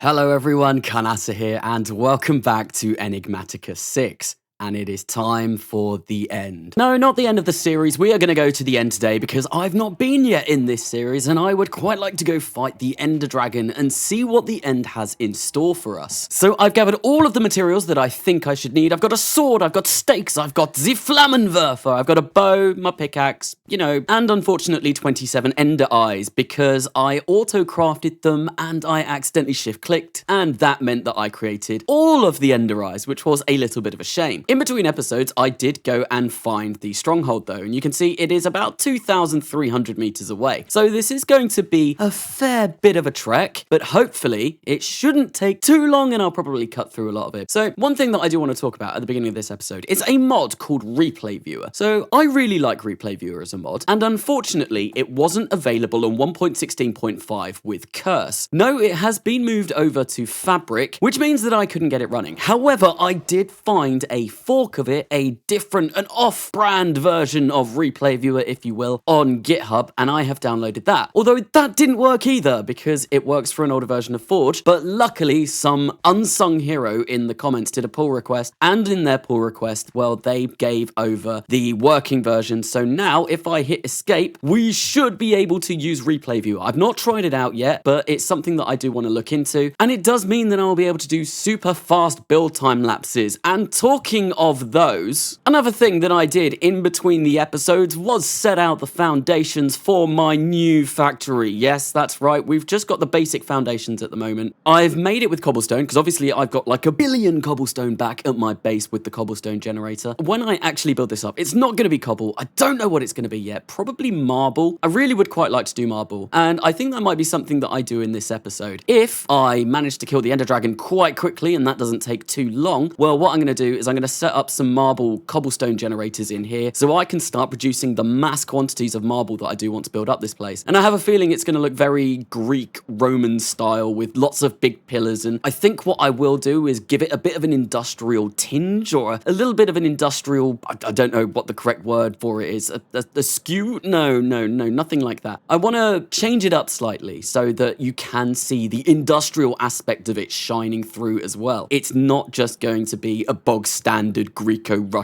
Hello everyone, Carnas-B here, and welcome back to Enigmatica 6. And it is time for the end. No, not the end of the series. We are going to go to the end today because I've not been yet in this series and I would quite like to go fight the Ender Dragon and see what the end has in store for us. So I've gathered all of the materials that I think I should need. I've got a sword, I've got stakes, I've got the Flammenwerfer, I've got a bow, my pickaxe, and unfortunately 27 Ender Eyes because I auto-crafted them and I accidentally shift-clicked, and that meant that I created all of the Ender Eyes, which was a little bit of a shame. In between episodes, I did go and find the stronghold though, and you can see it is about 2,300 meters away. So this is going to be a fair bit of a trek, but hopefully it shouldn't take too long and I'll probably cut through a lot of it. So one thing that I do want to talk about at the beginning of this episode is a mod called Replay Viewer. So I really like Replay Viewer as a mod, and unfortunately it wasn't available on 1.16.5 with Curse. No, it has been moved over to Fabric, which means that I couldn't get it running. However, I did find a fork of it, a different, an off-brand version of Replay Viewer, if you will, on GitHub, and I have downloaded that. Although that didn't work either, because it works for an older version of Forge, but luckily some unsung hero in the comments did a pull request, and in their pull request, well, they gave over the working version, so now if I hit escape, we should be able to use Replay Viewer. I've not tried it out yet, but it's something that I do want to look into, and it does mean that I'll be able to do super fast build time lapses, and talking of those, another thing that I did in between the episodes was set out the foundations for my new factory. Yes, that's right, we've just got the basic foundations at the moment. I've made it with cobblestone, because obviously I've got like a billion cobblestone back at my base with the cobblestone generator. When I actually build this up, it's not going to be cobble. I don't know what it's going to be yet. Probably marble. I really would quite like to do marble, and I think that might be something that I do in this episode. If I manage to kill the Ender Dragon quite quickly, and that doesn't take too long, well, what I'm going to do is I'm going to set up some marble cobblestone generators in here so I can start producing the mass quantities of marble that I do want to build up this place. And I have a feeling it's going to look very Greek Roman style with lots of big pillars, and I think what I will do is give it a bit of an industrial tinge, or a little bit of an industrial, I don't know what the correct word for it is, a skew? No, nothing like that. I want to change it up slightly so that you can see the industrial aspect of it shining through as well. It's not just going to be a bog standard Greco-Roman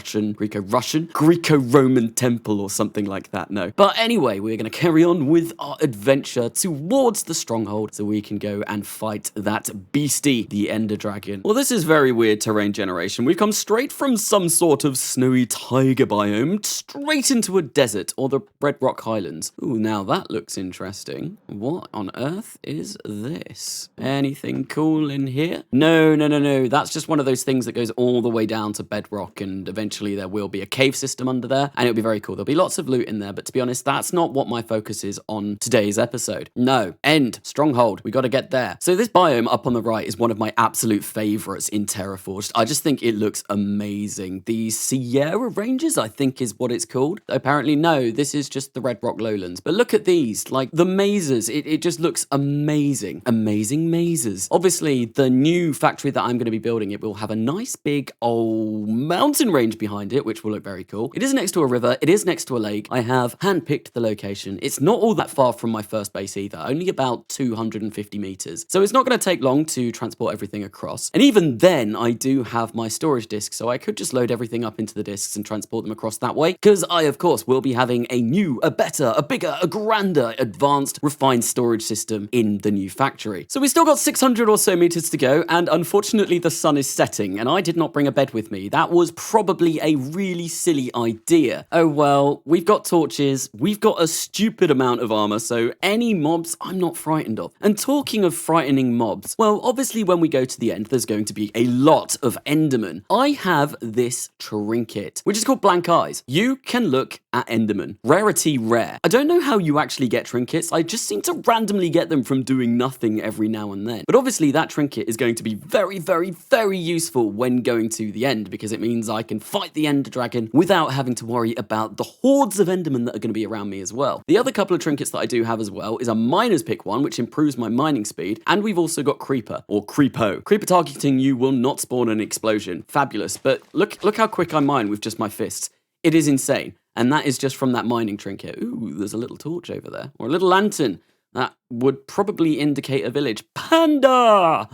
temple or something like that, no. But anyway, we're going to carry on with our adventure towards the stronghold so we can go and fight that beastie, the Ender Dragon. Well, this is very weird terrain generation. We've come straight from some sort of snowy taiga biome straight into a desert or the Red Rock Highlands. Ooh, now that looks interesting. What on earth is this? Anything cool in here? No. That's just one of those things that goes all the way down to bedrock, and eventually there will be a cave system under there, and it'll be very cool. There'll be lots of loot in there, but to be honest, that's not what my focus is on today's episode. No, stronghold. We got to get there. So this biome up on the right is one of my absolute favorites in Terraforged. I just think it looks amazing. The Sierra Ranges, I think is what it's called. Apparently, no, this is just the Red Rock Lowlands. But look at these, like the mazes. It just looks amazing. Amazing mazes. Obviously, the new factory that I'm going to be building, it will have a nice big old mountain range behind it, which will look very cool. It is next to a river. It is next to a lake. I have handpicked the location. It's not all that far from my first base either, only about 250 meters. So it's not going to take long to transport everything across. And even then, I do have my storage disks, so I could just load everything up into the disks and transport them across that way, because I, of course, will be having a new, a better, a bigger, a grander, advanced, refined storage system in the new factory. So we still got 600 or so meters to go, and unfortunately the sun is setting, and I did not bring a bed with me. That was probably a really silly idea. Oh well, we've got torches, we've got a stupid amount of armor, so any mobs I'm not frightened of. And talking of frightening mobs, well, obviously when we go to the end, there's going to be a lot of Endermen. I have this trinket, which is called Blank Eyes. You can look at Enderman. Rarity rare. I don't know how you actually get trinkets. I just seem to randomly get them from doing nothing every now and then. But obviously that trinket is going to be very, very, very useful when going to the end, because it means I can fight the Ender Dragon without having to worry about the hordes of Endermen that are going to be around me as well. The other couple of trinkets that I do have as well is a miner's pick one, which improves my mining speed, and we've also got Creeper, or Creepo. Creeper targeting you will not spawn an explosion. Fabulous, but look how quick I mine with just my fists. It is insane. And that is just from that mining trinket. Ooh, there's a little torch over there. Or a little lantern. That would probably indicate a village. Panda!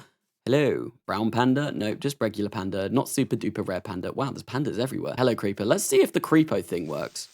Hello. Brown panda? Nope, just regular panda. Not super duper rare panda. Wow, there's pandas everywhere. Hello, creeper. Let's see if the creepo thing works.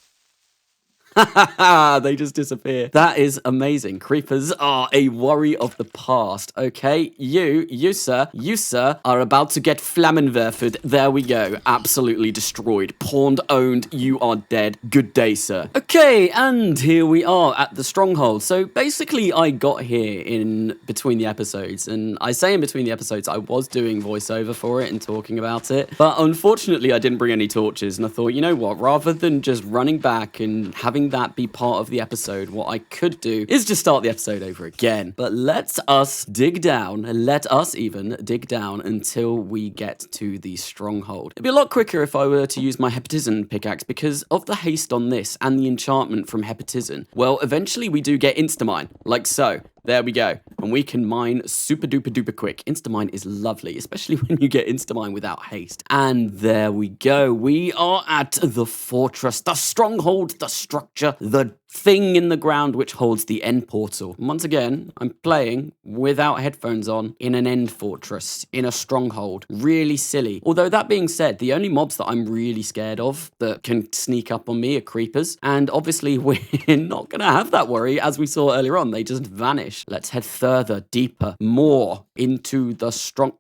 They just disappear. That is amazing. Creepers are a worry of the past. Okay, you sir, are about to get Flamethrowered. There we go. Absolutely destroyed. Pawned, owned. You are dead. Good day, sir. Okay, and here we are at the stronghold. So basically, I got here in between the episodes, and I say in between the episodes, I was doing voiceover for it and talking about it, but unfortunately, I didn't bring any torches, and I thought, you know what? Rather than just running back and having that be part of the episode, what I could do is just start the episode over again. But let us dig down, let us even dig down until we get to the stronghold. It'd be a lot quicker if I were to use my Hepatizen pickaxe because of the haste on this and the enchantment from Hepatizen. Well, eventually we do get Instamine, like so. There we go. And we can mine super duper duper quick. Instamine is lovely, especially when you get Instamine without haste. And there we go. We are at the fortress, the stronghold, the structure, the thing in the ground which holds the end portal. And once again, I'm playing without headphones on in an end fortress, in a stronghold. Really silly. Although that being said, the only mobs that I'm really scared of that can sneak up on me are creepers. And obviously we're not going to have that worry as we saw earlier on. They just vanish. Let's head further, deeper, more into the strong...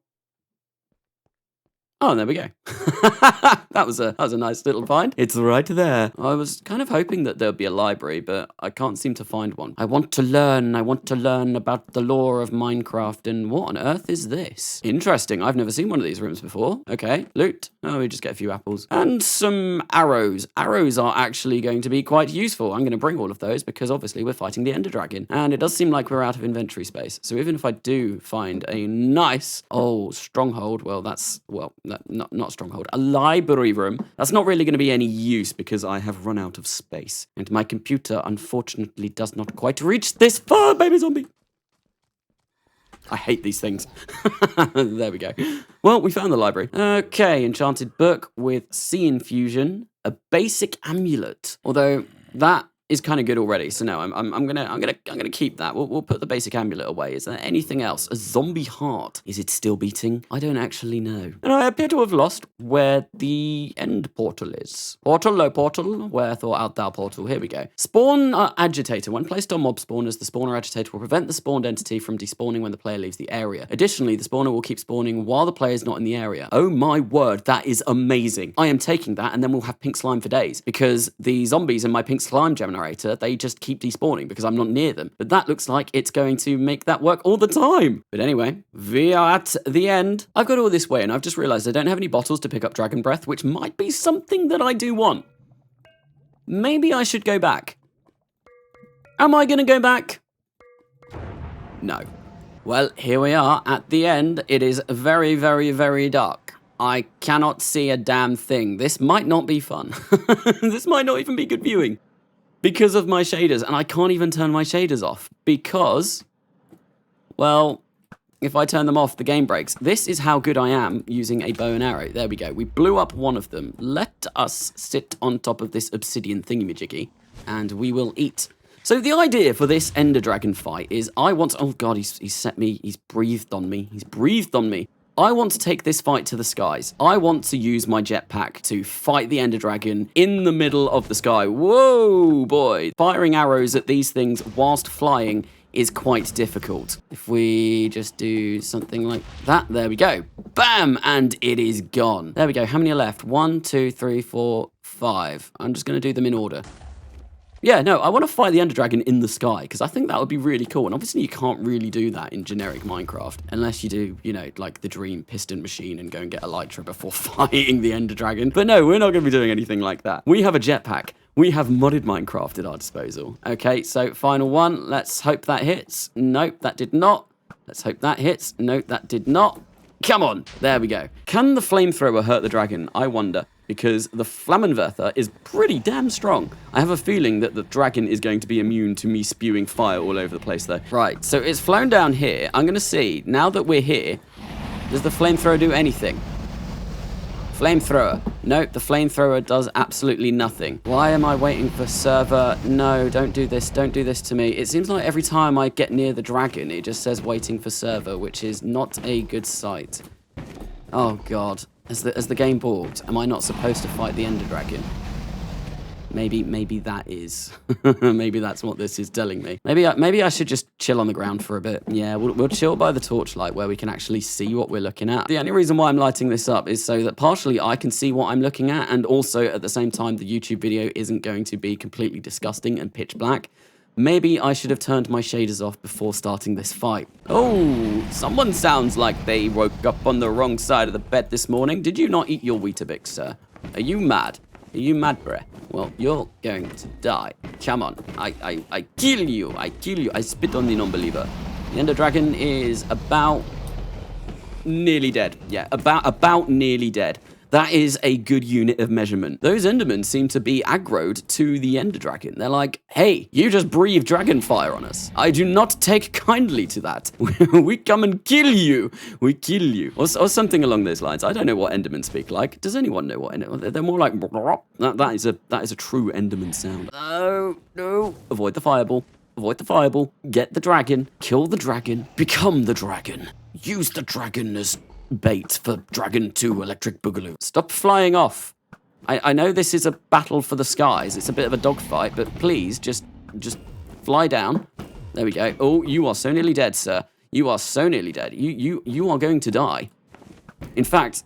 Oh, there we go. that was a nice little find. It's right there. I was kind of hoping that there'd be a library, but I can't seem to find one. I want to learn about the lore of Minecraft, and what on earth is this? Interesting. I've never seen one of these rooms before. Okay, loot. Oh, we just get a few apples. And some arrows. Arrows are actually going to be quite useful. I'm going to bring all of those because obviously we're fighting the Ender Dragon, and it does seem like we're out of inventory space. So even if I do find a nice old stronghold, well, that's, well, not stronghold, a library room, that's not really going to be any use because I have run out of space. And my computer, unfortunately, does not quite reach this far, baby zombie. I hate these things. There we go. Well, we found the library. Okay, enchanted book with sea infusion, a basic amulet. Although that is kind of good already. So no, I'm gonna keep that. We'll put the basic amulet away. Is there anything else? A zombie heart. Is it still beating? I don't actually know. And I appear to have lost where the end portal is. Portal, low portal. Wherefore art thou portal? Here we go. Spawn agitator. When placed on mob spawners, the spawner agitator will prevent the spawned entity from despawning when the player leaves the area. Additionally, the spawner will keep spawning while the player is not in the area. Oh my word, that is amazing. I am taking that, and then we'll have pink slime for days because the zombies in my pink slime generator, they just keep despawning because I'm not near them. But that looks like it's going to make that work all the time. But anyway, we are at the end. I've got all this way and I've just realized I don't have any bottles to pick up dragon breath, which might be something that I do want. Maybe I should go back. Am I going to go back? No. Well, here we are at the end. It is very, very, very dark. I cannot see a damn thing. This might not be fun. This might not even be good viewing. Because of my shaders, and I can't even turn my shaders off because, well, if I turn them off, the game breaks. This is how good I am using a bow and arrow. There we go. We blew up one of them. Let us sit on top of this obsidian thingamajiggy, and we will eat. So the idea for this Ender Dragon fight is I want to, oh God, he's set me, he's breathed on me. He's breathed on me. I want to take this fight to the skies. I want to use my jetpack to fight the Ender Dragon in the middle of the sky. Whoa, boy. Firing arrows at these things whilst flying is quite difficult. If we just do something like that, there we go. Bam, and it is gone. There we go. How many are left? 1, 2, 3, 4, 5. I'm just going to do them in order. Yeah, no, I want to fight the Ender Dragon in the sky, because I think that would be really cool. And obviously you can't really do that in generic Minecraft, unless you do, you know, like the dream piston machine and go and get Elytra before fighting the Ender Dragon. But no, we're not going to be doing anything like that. We have a jetpack. We have modded Minecraft at our disposal. Okay, so final one. Let's hope that hits. Nope, that did not. Let's hope that hits. Nope, that did not. Come on, there we go. Can the Flamethrower hurt the dragon? I wonder. Because the Flamethrower is pretty damn strong. I have a feeling that the dragon is going to be immune to me spewing fire all over the place, though. Right, so it's flown down here. I'm going to see, now that we're here, does the Flamethrower do anything? Flamethrower. Nope, the flamethrower does absolutely nothing. Why am I waiting for server? No, don't do this. Don't do this to me. It seems like every time I get near the dragon, it just says waiting for server, which is not a good sight. Oh, God. Has the game bugged? Am I not supposed to fight the Ender Dragon? Maybe that is. Maybe that's what this is telling me. Maybe I should just chill on the ground for a bit. Yeah, we'll chill by the torchlight where we can actually see what we're looking at. The only reason why I'm lighting this up is so that partially I can see what I'm looking at, and also at the same time the YouTube video isn't going to be completely disgusting and pitch black. Maybe I should have turned my shaders off before starting this fight. Oh, someone sounds like they woke up on the wrong side of the bed this morning. Did you not eat your Weetabix, sir? Are you mad? Are you mad, bruh? Well, you're going to die. Come on. I kill you. I kill you. I spit on the non-believer. The Ender Dragon is about nearly dead. Yeah, about nearly dead. That is a good unit of measurement. Those Endermen seem to be aggroed to the Ender Dragon. They're like, hey, you just breathed dragon fire on us. I do not take kindly to that. We come and kill you. We kill you. Or something along those lines. I don't know what Endermen speak like. Does anyone know what Endermen? They're more like... That is a true Enderman sound. Oh, no. Avoid the fireball. Avoid the fireball. Get the dragon. Kill the dragon. Become the dragon. Use the dragon as bait for Dragon 2 Electric Boogaloo. Stop flying off. I know this is a battle for the skies. It's a bit of a dogfight, but please just fly down. There we go. Oh, you are so nearly dead, sir. You are so nearly dead. You are going to die. In fact,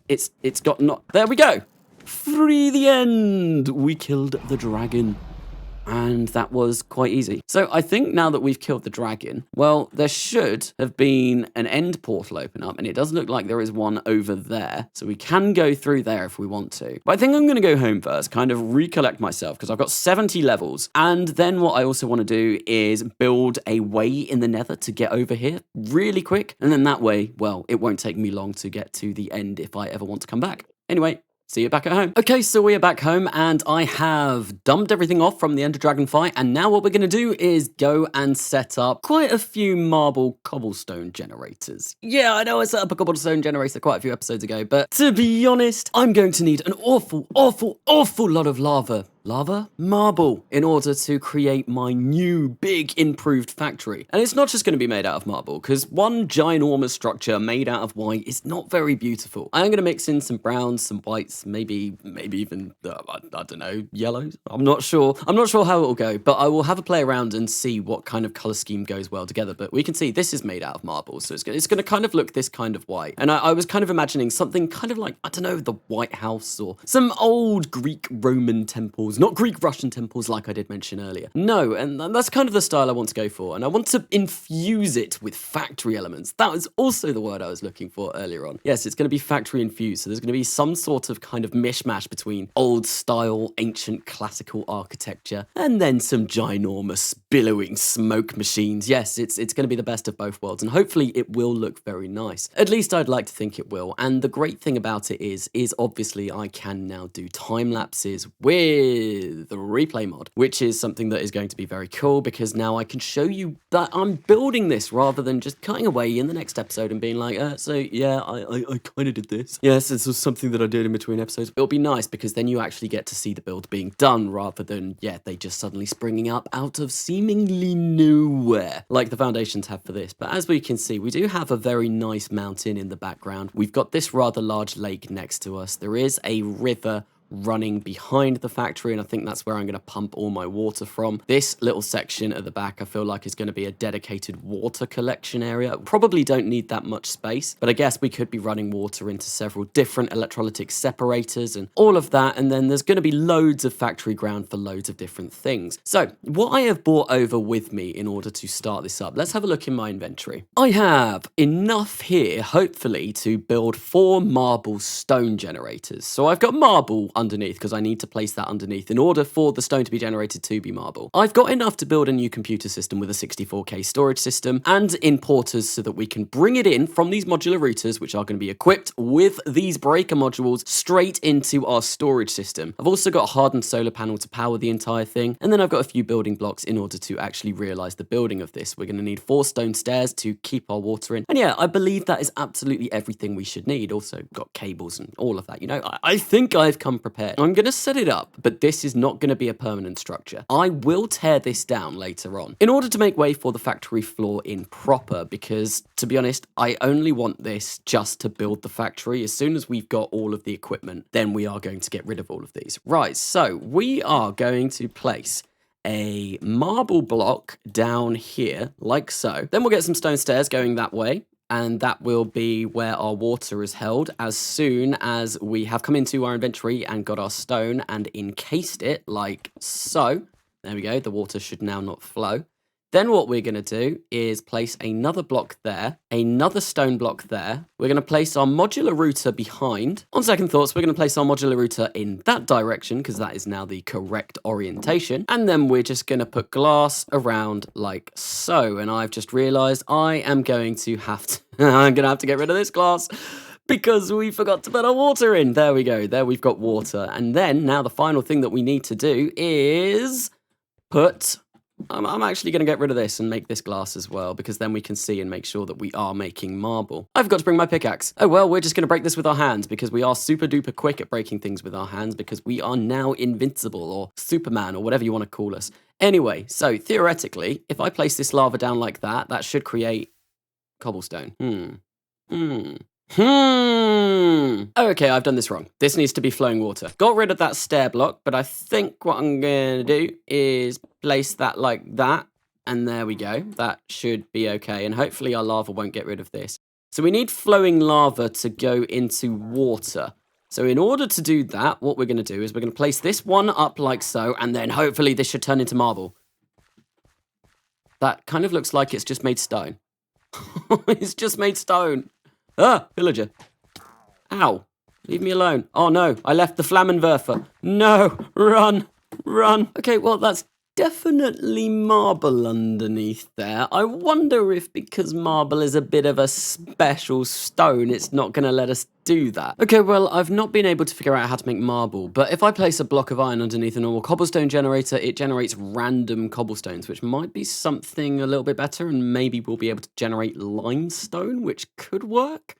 it's got not. There we go. Free the end. We killed the dragon. And that was quite easy. So I think now that we've killed the dragon, well, there should have been an end portal open up, and it does look like there is one over there. So we can go through there if we want to. But I think I'm going to go home first, kind of recollect myself, because I've got 70 levels. And then what I also want to do is build a way in the nether to get over here really quick. And then that way, well, it won't take me long to get to the end if I ever want to come back. Anyway, see you back at home. Okay, so we are back home, and I have dumped everything off from the Ender Dragon fight, and now what we're going to do is go and set up quite a few marble cobblestone generators. Yeah, I know I set up a cobblestone generator quite a few episodes ago, but to be honest, I'm going to need an awful lot of marble in order to create my new big improved factory. And it's not just going to be made out of marble, because one ginormous structure made out of white is not very beautiful. I'm going to mix in some browns, some whites, maybe even I don't know, yellows. I'm not sure how it will go, but I will have a play around and see what kind of color scheme goes well together. But we can see this is made out of marble, so it's going to kind of look this kind of white. And I was kind of imagining something kind of like, I don't know, the White House or some old Greek Roman temples. Not Greek Russian temples like I did mention earlier. No, and that's kind of the style I want to go for. And I want to infuse it with factory elements. That was also the word I was looking for earlier on. Yes, it's going to be factory infused. So there's going to be some sort of kind of mishmash between old style, ancient classical architecture, and then some ginormous billowing smoke machines. Yes, it's going to be the best of both worlds. And hopefully it will look very nice. At least I'd like to think it will. And the great thing about it is obviously I can now do time lapses with the replay mod, which is something that is going to be very cool because now I can show you that I'm building this rather than just cutting away in the next episode and being like, so yeah, I kind of did this. Yes, this was something that I did in between episodes. It'll be nice because then you actually get to see the build being done rather than, yeah, they just suddenly springing up out of seemingly nowhere like the foundations have for this. But as we can see, we do have a very nice mountain in the background. We've got this rather large lake next to us. There is a river running behind the factory, and I think that's where I'm going to pump all my water from. This little section at the back I feel like is going to be a dedicated water collection area. Probably don't need that much space, but I guess we could be running water into several different electrolytic separators and all of that, and then there's going to be loads of factory ground for loads of different things. So what I have brought over with me in order to start this up, let's have a look in my inventory. I have enough here, hopefully, to build 4 marble stone generators. So I've got marble, underneath, because I need to place that underneath in order for the stone to be generated to be marble. I've got enough to build a new computer system with a 64K storage system and importers so that we can bring it in from these modular routers, which are going to be equipped with these breaker modules, straight into our storage system. I've also got a hardened solar panel to power the entire thing, and then I've got a few building blocks in order to actually realize the building of this. We're going to need 4 stone stairs to keep our water in. And yeah, I believe that is absolutely everything we should need. Also got cables and all of that. You know, I think I've come prepared. I'm going to set it up, but this is not going to be a permanent structure. I will tear this down later on in order to make way for the factory floor in proper, because to be honest, I only want this just to build the factory. As soon as we've got all of the equipment, then we are going to get rid of all of these. Right, so we are going to place a marble block down here, like so. Then we'll get some stone stairs going that way, and that will be where our water is held as soon as we have come into our inventory and got our stone and encased it, like so. There we go, the water should now not flow. Then what we're going to do is place another block there, another stone block there. We're going to place our modular router behind. On second thoughts, we're going to place our modular router in that direction because that is now the correct orientation. And then we're just going to put glass around like so. And I've just realized I am going to have to, I'm going to have to get rid of this glass because we forgot to put our water in. There we go. There we've got water. And then now the final thing that we need to do is put... I'm actually going to get rid of this and make this glass as well, because then we can see and make sure that we are making marble. I've got to bring my pickaxe. Oh, well, we're just going to break this with our hands because we are super duper quick at breaking things with our hands because we are now invincible, or Superman, or whatever you want to call us. Anyway, so theoretically, if I place this lava down like that, that should create cobblestone. Okay, I've done this wrong. This needs to be flowing water. Got rid of that stair block, but I think what I'm going to do is place that like that. And there we go. That should be okay. And hopefully our lava won't get rid of this. So we need flowing lava to go into water. So in order to do that, what we're going to do is we're going to place this one up like so. And then hopefully this should turn into marble. That kind of looks like it's just made stone. It's just made stone. Ah, villager. Ow. Leave me alone. Oh no, I left the Flammenwerfer. No, run, run. Okay, well, that's definitely marble underneath there. I wonder if because marble is a bit of a special stone, it's not going to let us do that. Okay, well, I've not been able to figure out how to make marble, but if I place a block of iron underneath a normal cobblestone generator, it generates random cobblestones, which might be something a little bit better, and maybe we'll be able to generate limestone, which could work.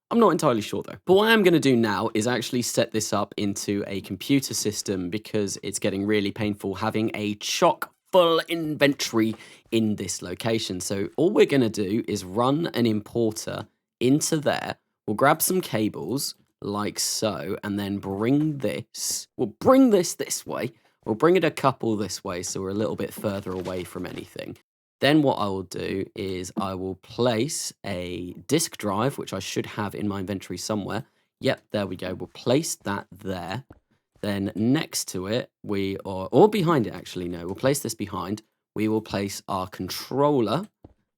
I'm not entirely sure though. But what I'm going to do now is actually set this up into a computer system because it's getting really painful having a chock full inventory in this location. So all we're going to do is run an importer into there. We'll grab some cables like so and then bring this. We'll bring this way. We'll bring it a couple this way so we're a little bit further away from anything. Then what I will do is I will place a disk drive, which I should have in my inventory somewhere. Yep, there we go. We'll place that there. Then next to it, or behind it actually, no, we'll place this behind. We will place our controller,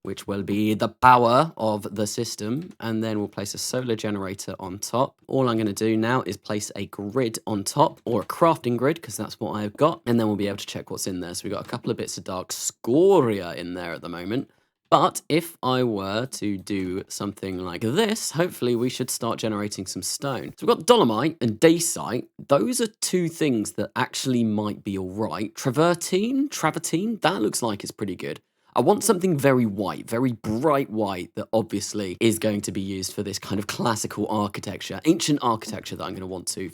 which will be the power of the system. And then we'll place a solar generator on top. All I'm going to do now is place a grid on top, or a crafting grid, because that's what I've got. And then we'll be able to check what's in there. So we've got a couple of bits of dark scoria in there at the moment. But if I were to do something like this, hopefully we should start generating some stone. So we've got dolomite and dacite. Those are two things that actually might be all right. Travertine, that looks like it's pretty good. I want something very white, very bright white that obviously is going to be used for this kind of classical architecture, ancient architecture that I'm going to want to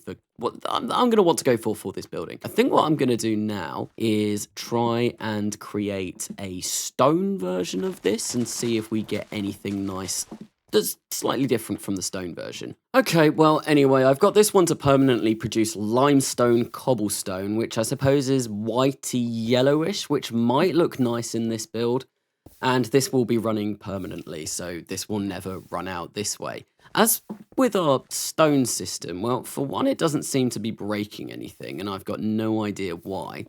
go for this building. I think what I'm going to do now is try and create a stone version of this and see if we get anything nice that's slightly different from the stone version. Okay, well, anyway, I've got this one to permanently produce limestone cobblestone, which I suppose is whitey yellowish, which might look nice in this build. And this will be running permanently, so this will never run out this way. As with our stone system, well, for one, it doesn't seem to be breaking anything, and I've got no idea why.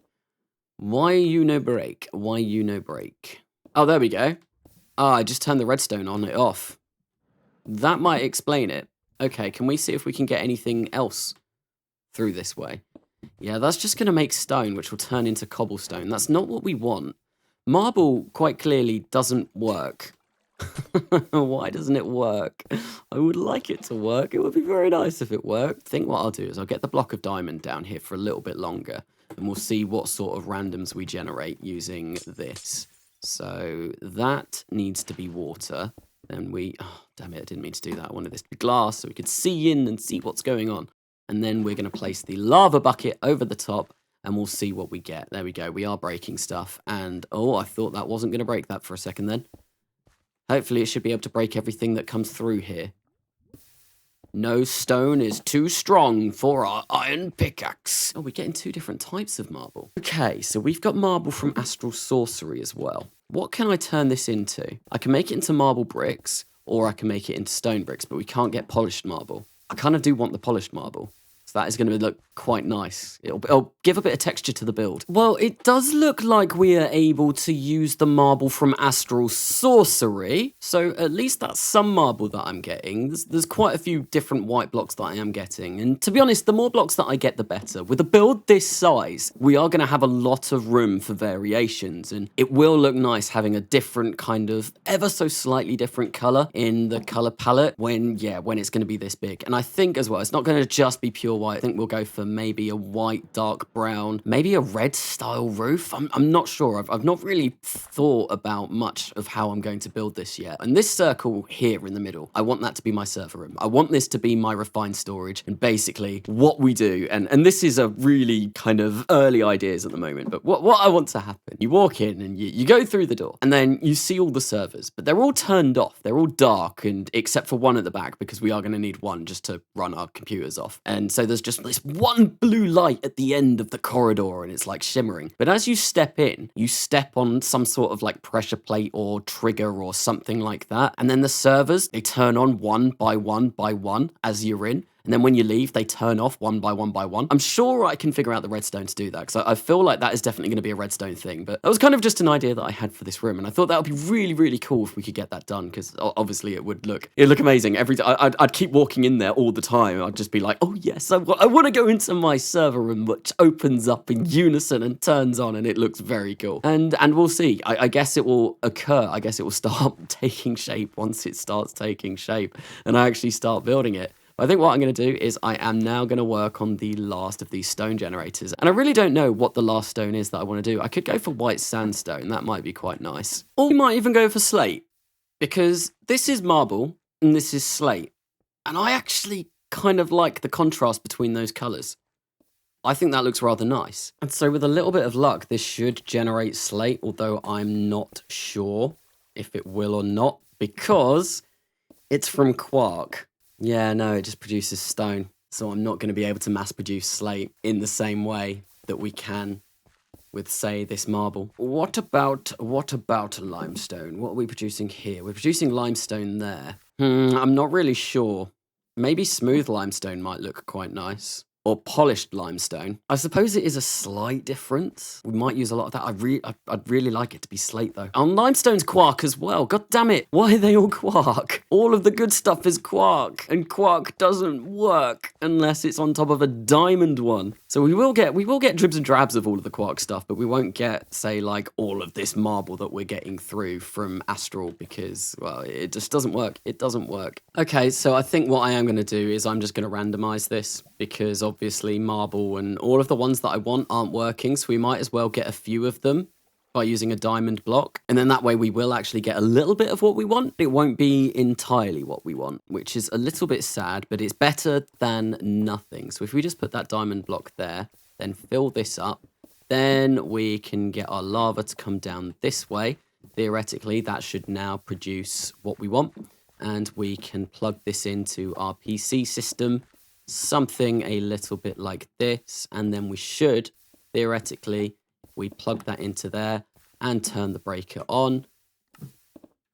Why you no break? Why you no break? Oh, there we go. Ah, I just turned the redstone on it off. That might explain it. Okay, can we see if we can get anything else through this way. Yeah, that's just going to make stone, which will turn into cobblestone. That's not what we want. Marble, quite clearly, doesn't work. Why doesn't it work? I would like it to work. It would be very nice if it worked. I think what I'll do is I'll get the block of diamond down here for a little bit longer, and we'll see what sort of randoms we generate using this. So that needs to be water. Then oh, damn it, I didn't mean to do that. I wanted this to be glass so we could see in and see what's going on. And then we're going to place the lava bucket over the top, and we'll see what we get. There we go. We are breaking stuff. And, oh, I thought that wasn't going to break that for a second then. Hopefully it should be able to break everything that comes through here. No stone is too strong for our iron pickaxe. Oh, we're getting 2 different types of marble. Okay, so we've got marble from Astral Sorcery as well. What can I turn this into? I can make it into marble bricks, or I can make it into stone bricks, but we can't get polished marble. I kind of do want the polished marble. So that is going to look quite nice. It'll give a bit of texture to the build. Well, it does look like we are able to use the marble from Astral Sorcery. So at least that's some marble that I'm getting. There's quite a few different white blocks that I am getting. And to be honest, the more blocks that I get, the better. With a build this size, we are going to have a lot of room for variations. And it will look nice having a different kind of ever so slightly different color in the color palette when it's going to be this big. And I think as well, it's not going to just be pure white. I think we'll go for maybe a white, dark brown, maybe a red style roof. I'm not sure. I've not really thought about much of how I'm going to build this yet. And this circle here in the middle, I want that to be my server room. I want this to be my refined storage. And basically what we do, and this is a really kind of early ideas at the moment, but what I want to happen, you walk in and you go through the door and then you see all the servers, but they're all turned off. They're all dark, and except for one at the back, because we are going to need one just to run our computers off. And so there's just this one blue light at the end of the corridor, and it's like shimmering. But as you step in, you step on some sort of like pressure plate or trigger or something like that. And then the servers, they turn on one by one as you're in. And then when you leave, they turn off one by one. I'm sure I can figure out the redstone to do that, because I feel like that is definitely going to be a redstone thing. But that was kind of just an idea that I had for this room, and I thought that would be really, really cool if we could get that done, because obviously it'd look amazing. I'd keep walking in there all the time. I'd just be like, oh yes, I want to go into my server room, which opens up in unison and turns on, and it looks very cool. And we'll see. I guess it will occur. I guess it will start taking shape once it starts taking shape, and I actually start building it. I think what I'm going to do is I am now going to work on the last of these stone generators. And I really don't know what the last stone is that I want to do. I could go for white sandstone. That might be quite nice. Or we might even go for slate, because this is marble and this is slate. And I actually kind of like the contrast between those colours. I think that looks rather nice. And so with a little bit of luck, this should generate slate, although I'm not sure if it will or not, because it's from quark. Yeah, no, it just produces stone. So I'm not going to be able to mass produce slate in the same way that we can with, say, this marble. What about limestone? What are we producing here? We're producing limestone there. I'm not really sure. Maybe smooth limestone might look quite nice. Or polished limestone. I suppose it is a slight difference. We might use a lot of that. I'd really like it to be slate though. And limestone's quark as well. God damn it. Why are they all quark? All of the good stuff is quark, and quark doesn't work unless it's on top of a diamond one. So we will get dribs and drabs of all of the quark stuff, but we won't get, say, like all of this marble that we're getting through from Astral, because, well, it just doesn't work. It doesn't work. Okay, so I think what I am going to do is I'm just going to randomize this, because obviously marble and all of the ones that I want aren't working, so we might as well get a few of them by using a diamond block, and then that way we will actually get a little bit of what we want. It won't be entirely what we want, which is a little bit sad, but it's better than nothing. So if we just put that diamond block there, then fill this up, then we can get our lava to come down this way. Theoretically, that should now produce what we want, and we can plug this into our PC system, something a little bit like this, and then we should, theoretically, we plug that into there and turn the breaker on,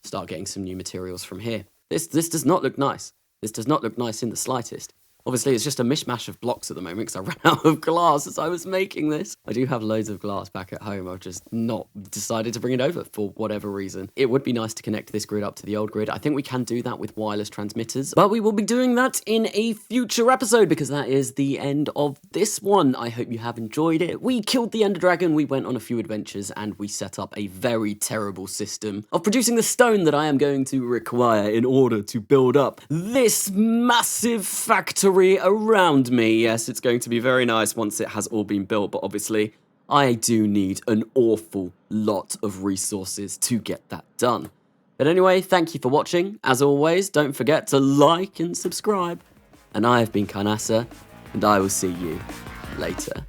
start getting some new materials from here. This does not look nice. This does not look nice in the slightest. Obviously, it's just a mishmash of blocks at the moment because I ran out of glass as I was making this. I do have loads of glass back at home. I've just not decided to bring it over for whatever reason. It would be nice to connect this grid up to the old grid. I think we can do that with wireless transmitters, but we will be doing that in a future episode because that is the end of this one. I hope you have enjoyed it. We killed the Ender Dragon, we went on a few adventures, and we set up a very terrible system of producing the stone that I am going to require in order to build up this massive factory around me. Yes, it's going to be very nice once it has all been built, but obviously I do need an awful lot of resources to get that done. But anyway, thank you for watching. As always, don't forget to like and subscribe. And I have been Carnas, and I will see you later.